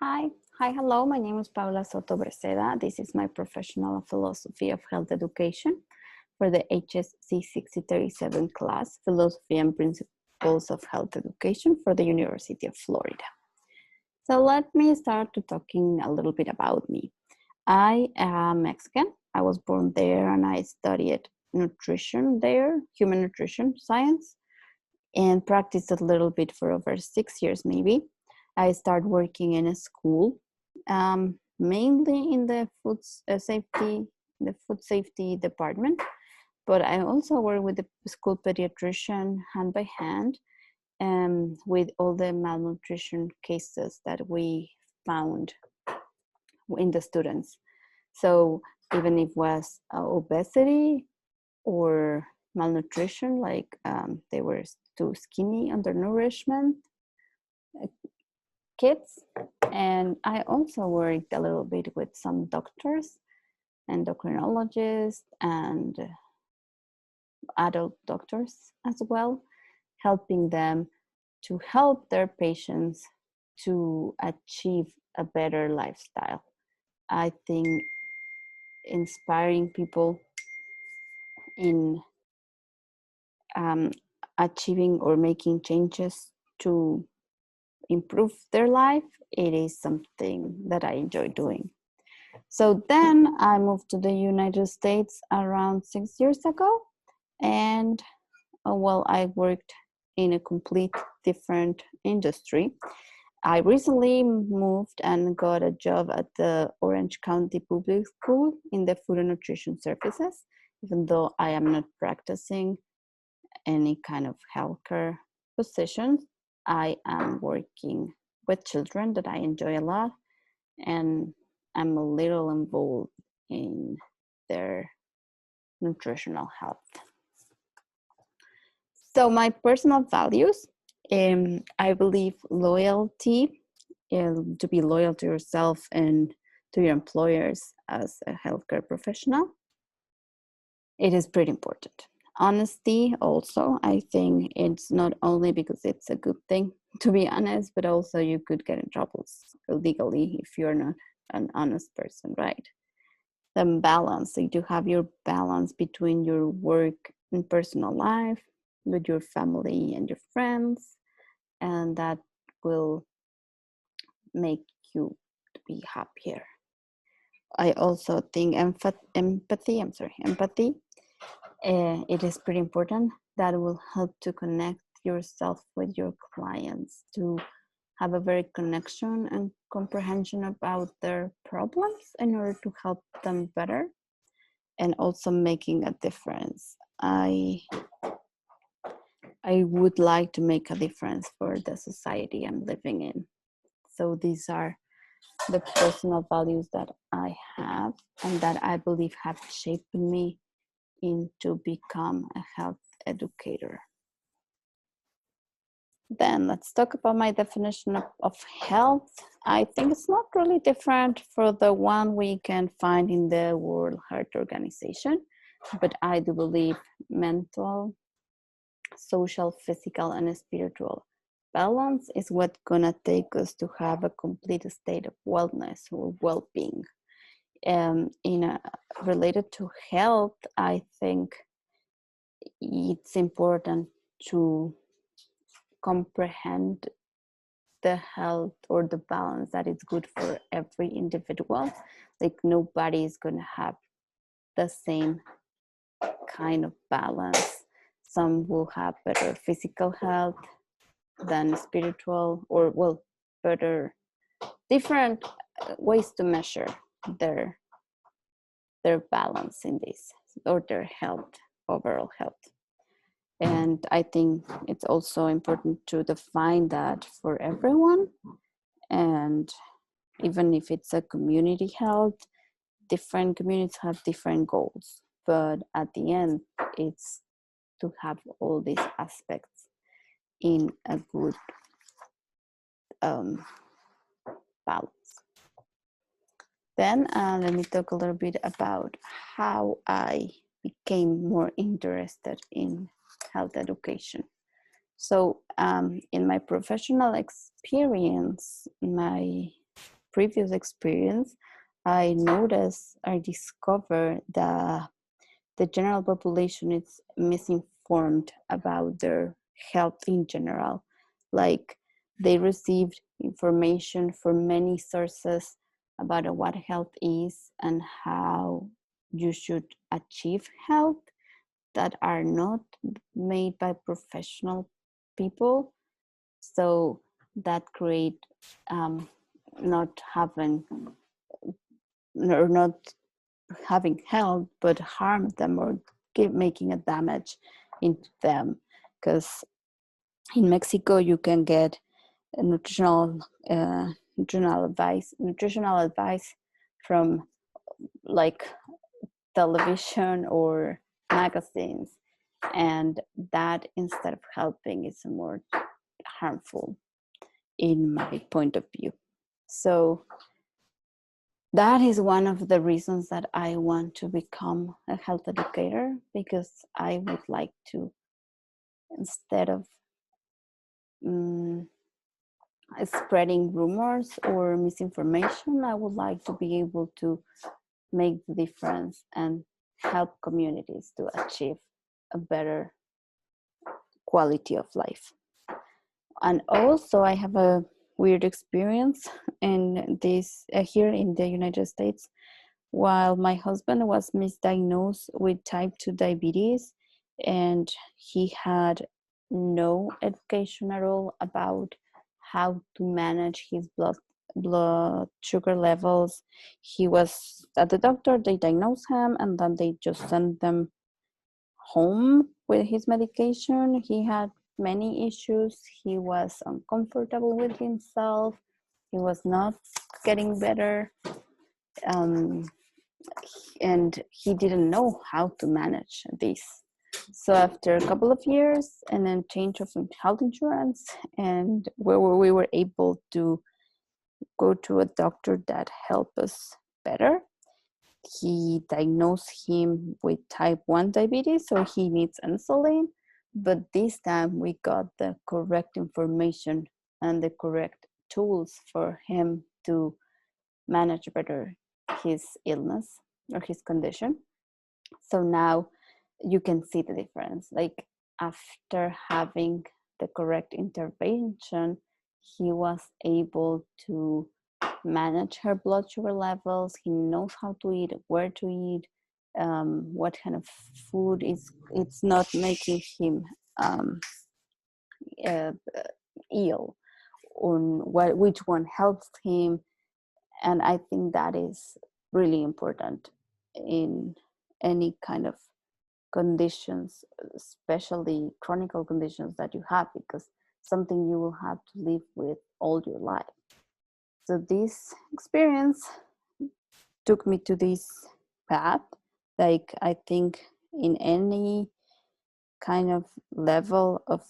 Hi, hello. My name is Paula Soto Breceda. This is my professional philosophy of health education for the HSC 6037 class, Philosophy and Principles of Health Education for the University of Florida. So let me start to talking a little bit about me. I am Mexican. I was born there and I studied nutrition there, human nutrition science, and practiced a little bit for over 6 years maybe. I started working in a school, mainly in the food safety department. But I also work with the school pediatrician hand by hand, with all the malnutrition cases that we found in the students. So even if it was obesity or malnutrition, like they were too skinny, undernourishment, kids. And I also worked a little bit with some doctors, endocrinologists, and adult doctors as well, helping them to help their patients to achieve a better lifestyle. I think inspiring people in achieving or making changes to improve their life, it is something that I enjoy doing. So then I moved to the United States around 6 years ago, and I worked in a complete different industry. I recently moved and got a job at the Orange County Public School in the Food and Nutrition Services, even though I am not practicing any kind of healthcare positions. I am working with children that I enjoy a lot, and I'm a little involved in their nutritional health. So my personal values, I believe loyalty, to be loyal to yourself and to your employers as a healthcare professional. It is pretty important. Honesty also, I think it's not only because it's a good thing to be honest, but also you could get in trouble legally if you're not an honest person, right? Then balance, so you have your balance between your work and personal life with your family and your friends, and that will make you be happier. I also think empathy, it is pretty important. That will help to connect yourself with your clients, to have a very connection and comprehension about their problems in order to help them better, and also making a difference. I would like to make a difference for the society I'm living in. So these are the personal values that I have and that I believe have shaped me into become a health educator. Then let's talk about my definition of health. I think it's not really different for the one we can find in the World Health Organization, but I do believe mental, social, physical, and spiritual balance is what's gonna take us to have a complete state of wellness or well-being. Related to health, I think it's important to comprehend the health or the balance that is good for every individual. Like nobody is gonna have the same kind of balance. Some will have better physical health than spiritual, or better, different ways to measure their balance in this, or their health, overall health. And I think it's also important to define that for everyone. And even if it's a community health, different communities have different goals. But at the end, it's to have all these aspects in a good balance. Then let me talk a little bit about how I became more interested in health education. So in my professional experience, my previous experience, I noticed, I discovered that the general population is misinformed about their health in general. Like they received information from many sources about what health is and how you should achieve health that are not made by professional people. So that create not having or not having health, but harm them or making a damage into them. Because in Mexico, you can get a nutritional advice from like television or magazines, and that instead of helping is more harmful in my point of view. So that is one of the reasons that I want to become a health educator, because I would like to, instead of spreading rumors or misinformation, I would like to be able to make the difference and help communities to achieve a better quality of life. And also I have a weird experience in this here in the United States. While my husband was misdiagnosed with type 2 diabetes, and he had no education at all about how to manage his blood sugar levels. He was at the doctor, they diagnosed him, and then they just sent them home with his medication. He had many issues. He was uncomfortable with himself. He was not getting better. And he didn't know how to manage this. So after a couple of years and then change of health insurance, and where we were able to go to a doctor that helped us better, he diagnosed him with type 1 diabetes, so he needs insulin. But this time we got the correct information and the correct tools for him to manage better his illness or his condition. So now you can see the difference. Like after having the correct intervention, he was able to manage her blood sugar levels. He knows how to eat, where to eat, what kind of food is. It's not making him uh, ill, or which one helps him. And I think that is really important in any kind of conditions, especially chronic conditions that you have, because something you will have to live with all your life. So this experience took me to this path. Like I think in any kind of level of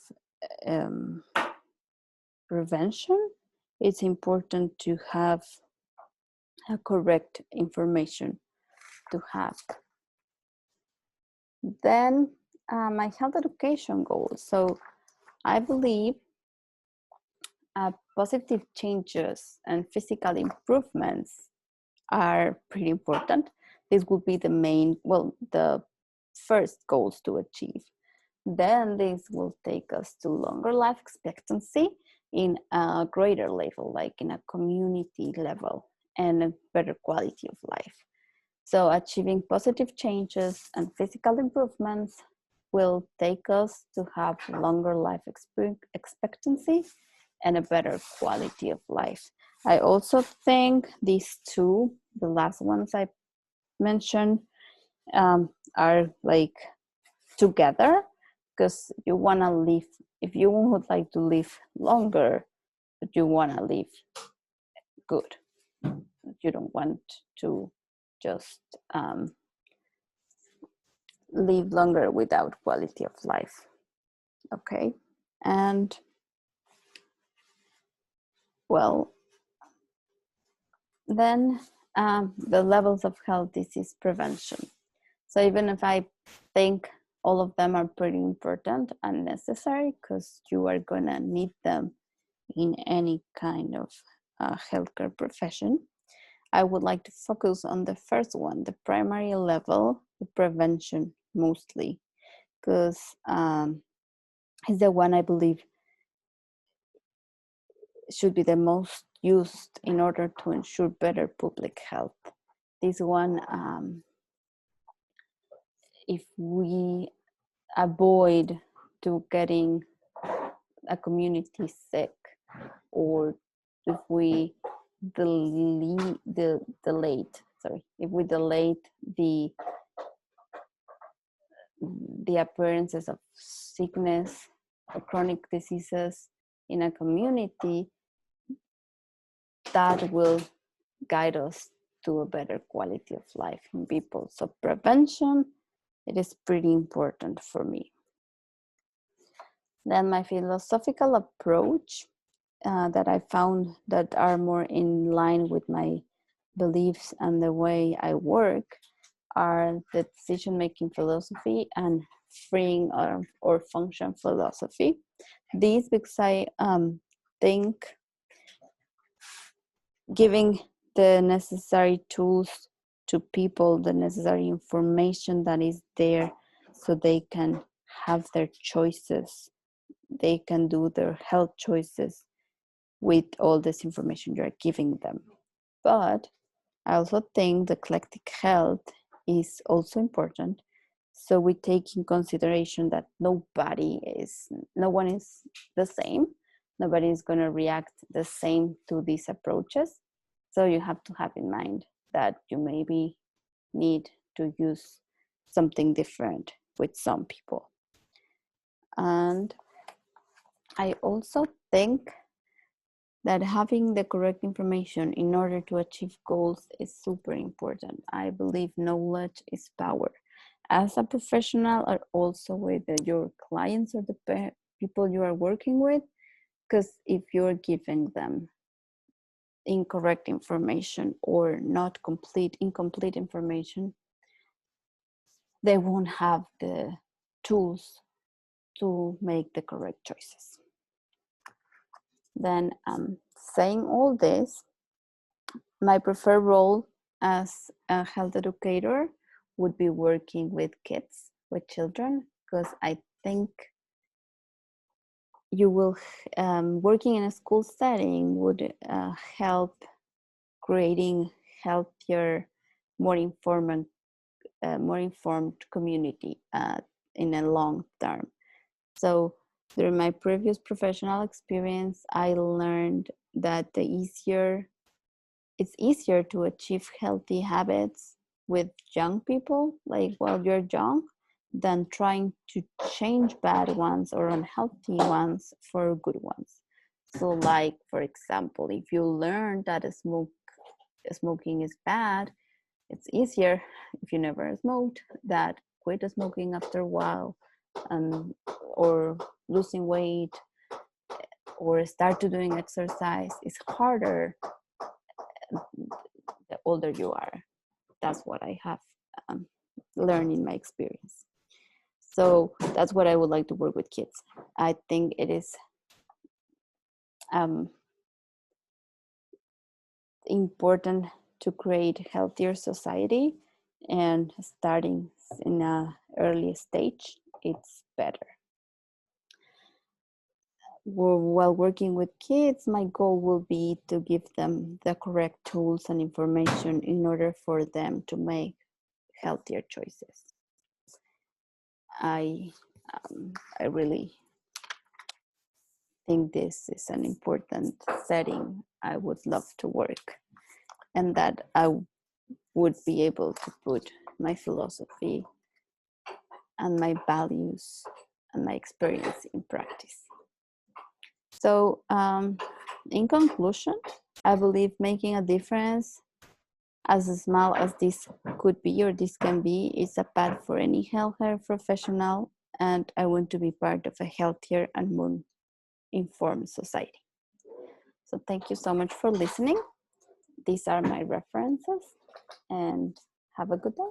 prevention, it's important to have a correct information to have. Then my health education goals. So I believe positive changes and physical improvements are pretty important. This would be the first goals to achieve. Then this will take us to longer life expectancy in a greater level, like in a community level, and a better quality of life. So achieving positive changes and physical improvements will take us to have longer life expectancy and a better quality of life. I also think these two, the last ones I mentioned, are like together, because you want to live, if you would like to live longer, but you want to live good. You don't want to just live longer without quality of life. Okay. And well, then the levels of health disease prevention. So even if I think all of them are pretty important and necessary, because you are gonna need them in any kind of healthcare profession, I would like to focus on the first one, the primary level, the prevention mostly, because it's the one I believe should be the most used in order to ensure better public health. This one, if we avoid to getting a community sick, or if we delete if we delete the appearances of sickness or chronic diseases in a community, that will guide us to a better quality of life in people. So prevention, it is pretty important for me. Then my philosophical approach that I found that are more in line with my beliefs and the way I work are the decision-making philosophy and freeing or function philosophy. These because I think giving the necessary tools to people, the necessary information that is there so they can have their choices, they can do their health choices with all this information you're giving them. But I also think the collective health is also important. So we take in consideration that no one is the same. Nobody is going to react the same to these approaches. So you have to have in mind that you maybe need to use something different with some people. And I also think that having the correct information in order to achieve goals is super important. I believe knowledge is power. As a professional, or also with your clients or the people you are working with, because if you're giving them incorrect information or incomplete information, they won't have the tools to make the correct choices. Then saying all this, my preferred role as a health educator would be working with kids, with children, because I think you will, working in a school setting would help creating healthier, more informed community in a long term. So during my previous professional experience, I learned that it's easier to achieve healthy habits with young people, like while you're young, than trying to change bad ones or unhealthy ones for good ones. So like, for example, if you learn that smoking is bad, it's easier if you never smoked that quit smoking after a while, or losing weight or start to doing exercise is harder the older you are. That's what I have learned in my experience. So that's what I would like to work with kids. I think it is important to create healthier society, and starting in an early stage, it's better. While working with kids, my goal will be to give them the correct tools and information in order for them to make healthier choices. I really think this is an important setting I would love to work, and that I would be able to put my philosophy and my values and my experience in practice. So in conclusion, I believe making a difference, as small as this could be or this can be, is a path for any healthcare professional, and I want to be part of a healthier and more informed society. So thank you so much for listening. These are my references, and have a good day.